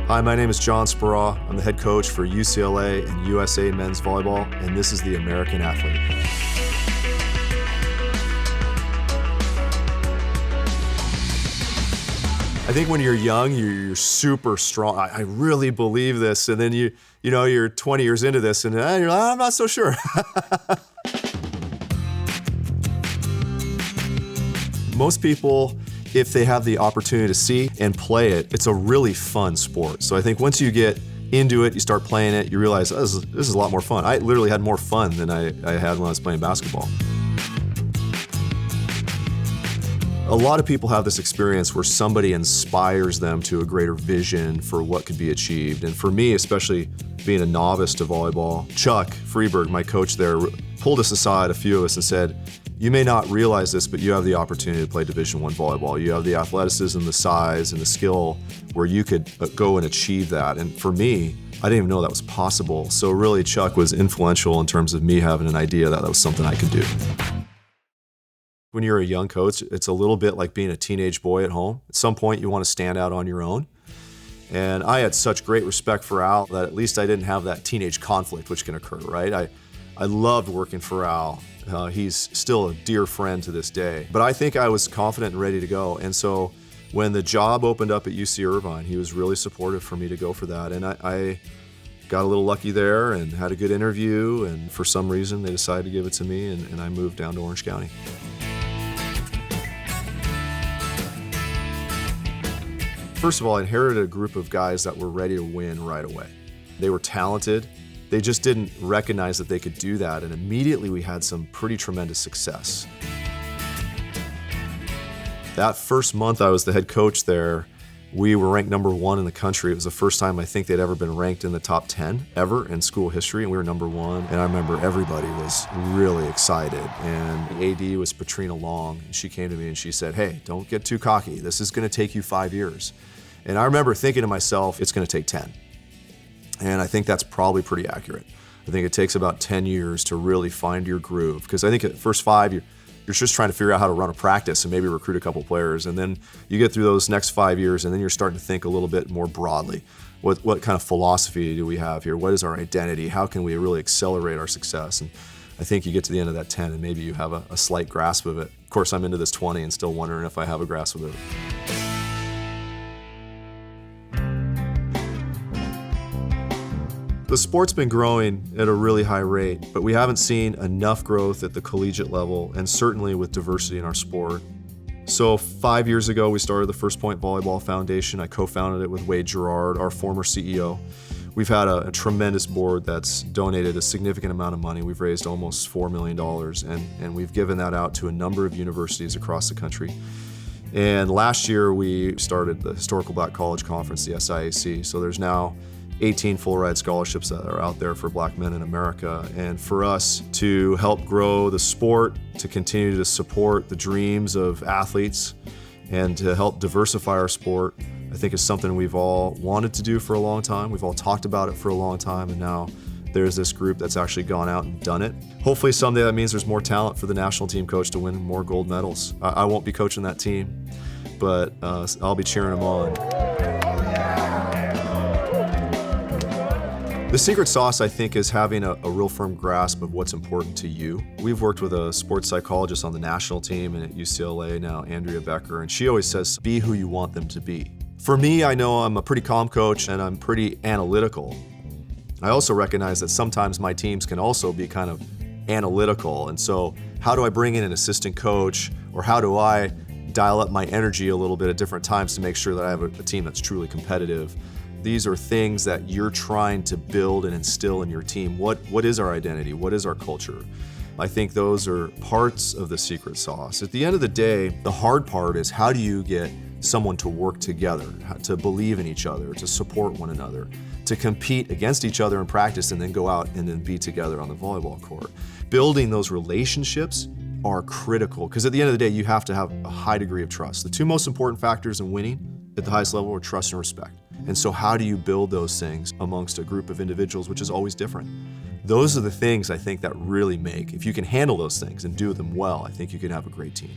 Hi, my name is John Speraw. I'm the head coach for UCLA and USA Men's Volleyball, and this is the American Athlete. I think when you're young, you're super strong. I really believe this, and then you're 20 years into this, and you're like, I'm not so sure. Most people, if they have the opportunity to see and play it, it's a really fun sport. So I think once you get into it, you start playing it, you realize, oh, this is a lot more fun. I literally had more fun than I had when I was playing basketball. A lot of people have this experience where somebody inspires them to a greater vision for what could be achieved. And for me, especially being a novice to volleyball, Chuck Freeberg, my coach there, pulled us aside, a few of us, and said, you may not realize this, but you have the opportunity to play Division I volleyball. You have the athleticism, the size, and the skill where you could go and achieve that. And for me, I didn't even know that was possible. So really, Chuck was influential in terms of me having an idea that was something I could do. When you're a young coach, it's a little bit like being a teenage boy at home. At some point, you want to stand out on your own. And I had such great respect for Al that at least I didn't have that teenage conflict which can occur, right? I loved working for Al. He's still a dear friend to this day. But I think I was confident and ready to go. And so when the job opened up at UC Irvine, he was really supportive for me to go for that. And I got a little lucky there and had a good interview. And for some reason, they decided to give it to me, and I moved down to Orange County. First of all, I inherited a group of guys that were ready to win right away. They were talented. They just didn't recognize that they could do that, and immediately we had some pretty tremendous success. That first month I was the head coach there, we were ranked #1 in the country. It was the first time I think they'd ever been ranked in the top 10 ever in school history, and we were #1. And I remember everybody was really excited, and the AD was Patrina Long, and she came to me and she said, hey, don't get too cocky. This is gonna take you 5 years. And I remember thinking to myself, it's gonna take 10. And I think that's probably pretty accurate. I think it takes about 10 years to really find your groove, because I think at the first 5, you're just trying to figure out how to run a practice and maybe recruit a couple players. And then you get through those next 5 years, and then you're starting to think a little bit more broadly. What kind of philosophy do we have here? What is our identity? How can we really accelerate our success? And I think you get to the end of that 10 and maybe you have a slight grasp of it. Of course, I'm into this 20 and still wondering if I have a grasp of it. The sport's been growing at a really high rate, but we haven't seen enough growth at the collegiate level, and certainly with diversity in our sport. So 5 years ago, we started the First Point Volleyball Foundation. I co-founded it with Wade Gerard, our former CEO. We've had a tremendous board that's donated a significant amount of money. We've raised almost $4 million, and we've given that out to a number of universities across the country. And last year, we started the Historical Black College Conference, the SIAC. So there's now 18 full-ride scholarships that are out there for black men in America. And for us to help grow the sport, to continue to support the dreams of athletes, and to help diversify our sport, I think is something we've all wanted to do for a long time. We've all talked about it for a long time, and now there's this group that's actually gone out and done it. Hopefully someday that means there's more talent for the national team coach to win more gold medals. I won't be coaching that team, but I'll be cheering them on. The secret sauce, I think, is having a real firm grasp of what's important to you. We've worked with a sports psychologist on the national team and at UCLA now, Andrea Becker, and she always says, be who you want them to be. For me, I know I'm a pretty calm coach and I'm pretty analytical. I also recognize that sometimes my teams can also be kind of analytical, and so how do I bring in an assistant coach, or how do I dial up my energy a little bit at different times to make sure that I have a team that's truly competitive? These are things that you're trying to build and instill in your team. What is our identity? What is our culture? I think those are parts of the secret sauce. At the end of the day, the hard part is how do you get someone to work together, to believe in each other, to support one another, to compete against each other in practice and then go out and then be together on the volleyball court. Building those relationships are critical, because at the end of the day, you have to have a high degree of trust. The two most important factors in winning at the highest level are trust and respect. And so how do you build those things amongst a group of individuals, which is always different? Those are the things I think that really make, if you can handle those things and do them well, I think you can have a great team.